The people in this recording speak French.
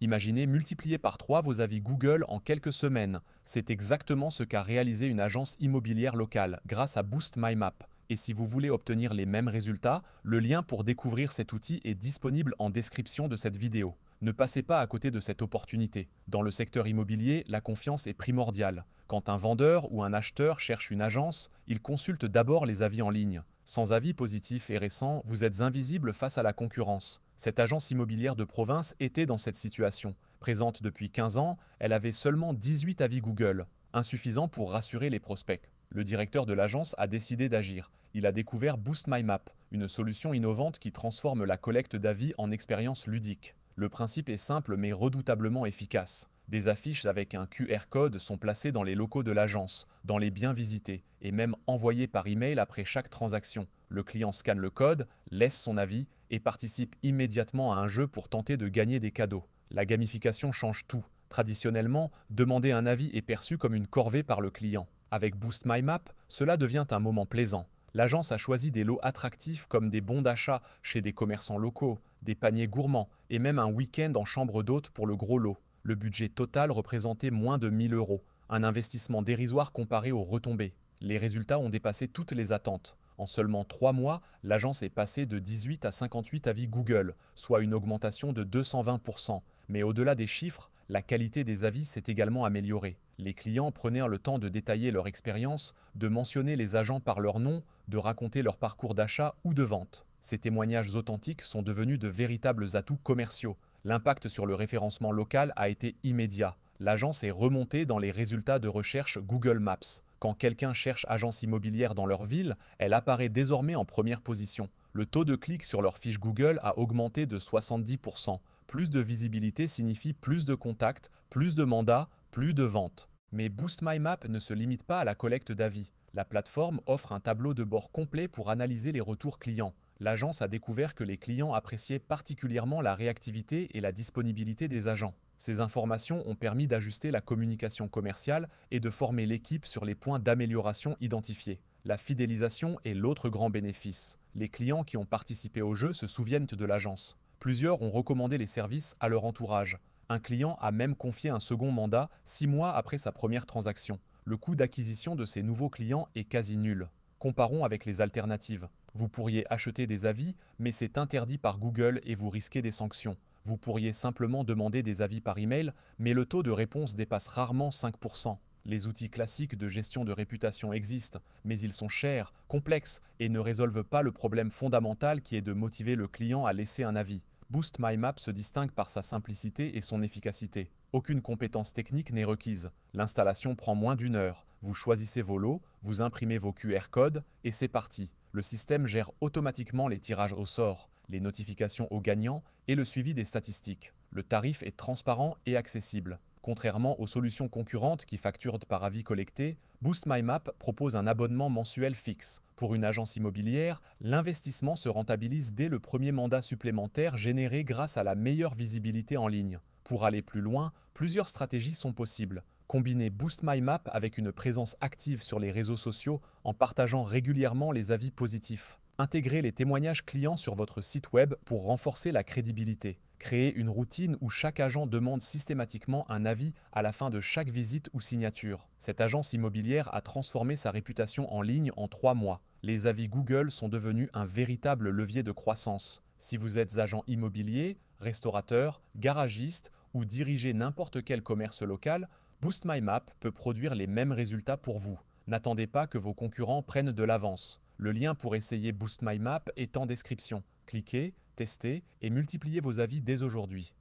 Imaginez multiplier par 3 vos avis Google en quelques semaines. C'est exactement ce qu'a réalisé une agence immobilière locale grâce à Boost My Map. Et si vous voulez obtenir les mêmes résultats, le lien pour découvrir cet outil est disponible en description de cette vidéo. Ne passez pas à côté de cette opportunité. Dans le secteur immobilier, la confiance est primordiale. Quand un vendeur ou un acheteur cherche une agence, il consulte d'abord les avis en ligne. Sans avis positifs et récents, vous êtes invisible face à la concurrence. Cette agence immobilière de province était dans cette situation. Présente depuis 15 ans, elle avait seulement 18 avis Google, insuffisant pour rassurer les prospects. Le directeur de l'agence a décidé d'agir. Il a découvert Boost My Map, une solution innovante qui transforme la collecte d'avis en expérience ludique. Le principe est simple mais redoutablement efficace. Des affiches avec un QR code sont placées dans les locaux de l'agence, dans les biens visités, et même envoyées par email après chaque transaction. Le client scanne le code, laisse son avis et participe immédiatement à un jeu pour tenter de gagner des cadeaux. La gamification change tout. Traditionnellement, demander un avis est perçu comme une corvée par le client. Avec Boost My Map, cela devient un moment plaisant. L'agence a choisi des lots attractifs comme des bons d'achat chez des commerçants locaux, des paniers gourmands et même un week-end en chambre d'hôte pour le gros lot. Le budget total représentait moins de 1000 euros, un investissement dérisoire comparé aux retombées. Les résultats ont dépassé toutes les attentes. En seulement 3 mois, l'agence est passée de 18 à 58 avis Google, soit une augmentation de 220%. Mais au-delà des chiffres, la qualité des avis s'est également améliorée. Les clients prenaient le temps de détailler leur expérience, de mentionner les agents par leur nom, de raconter leur parcours d'achat ou de vente. Ces témoignages authentiques sont devenus de véritables atouts commerciaux. L'impact sur le référencement local a été immédiat. L'agence est remontée dans les résultats de recherche Google Maps. Quand quelqu'un cherche agence immobilière dans leur ville, elle apparaît désormais en première position. Le taux de clic sur leur fiche Google a augmenté de 70%. Plus de visibilité signifie plus de contacts, plus de mandats, plus de ventes. Mais Boost My Map ne se limite pas à la collecte d'avis. La plateforme offre un tableau de bord complet pour analyser les retours clients. L'agence a découvert que les clients appréciaient particulièrement la réactivité et la disponibilité des agents. Ces informations ont permis d'ajuster la communication commerciale et de former l'équipe sur les points d'amélioration identifiés. La fidélisation est l'autre grand bénéfice. Les clients qui ont participé au jeu se souviennent de l'agence. Plusieurs ont recommandé les services à leur entourage. Un client a même confié un second mandat 6 mois après sa première transaction. Le coût d'acquisition de ces nouveaux clients est quasi nul. Comparons avec les alternatives. Vous pourriez acheter des avis, mais c'est interdit par Google et vous risquez des sanctions. Vous pourriez simplement demander des avis par email, mais le taux de réponse dépasse rarement 5%. Les outils classiques de gestion de réputation existent, mais ils sont chers, complexes et ne résolvent pas le problème fondamental qui est de motiver le client à laisser un avis. Boost My Map se distingue par sa simplicité et son efficacité. Aucune compétence technique n'est requise. L'installation prend moins d'1 heure. Vous choisissez vos lots, vous imprimez vos QR codes et c'est parti. Le système gère automatiquement les tirages au sort, les notifications aux gagnants et le suivi des statistiques. Le tarif est transparent et accessible. Contrairement aux solutions concurrentes qui facturent par avis collecté, Boost My Map propose un abonnement mensuel fixe. Pour une agence immobilière, l'investissement se rentabilise dès le premier mandat supplémentaire généré grâce à la meilleure visibilité en ligne. Pour aller plus loin, plusieurs stratégies sont possibles. Combiner Boost My Map avec une présence active sur les réseaux sociaux en partageant régulièrement les avis positifs. Intégrer les témoignages clients sur votre site web pour renforcer la crédibilité. Créer une routine où chaque agent demande systématiquement un avis à la fin de chaque visite ou signature. Cette agence immobilière a transformé sa réputation en ligne en 3 mois. Les avis Google sont devenus un véritable levier de croissance. Si vous êtes agent immobilier, restaurateur, garagiste ou dirigez n'importe quel commerce local, Boost My Map peut produire les mêmes résultats pour vous. N'attendez pas que vos concurrents prennent de l'avance. Le lien pour essayer Boost My Map est en description. Cliquez, testez et multipliez vos avis dès aujourd'hui.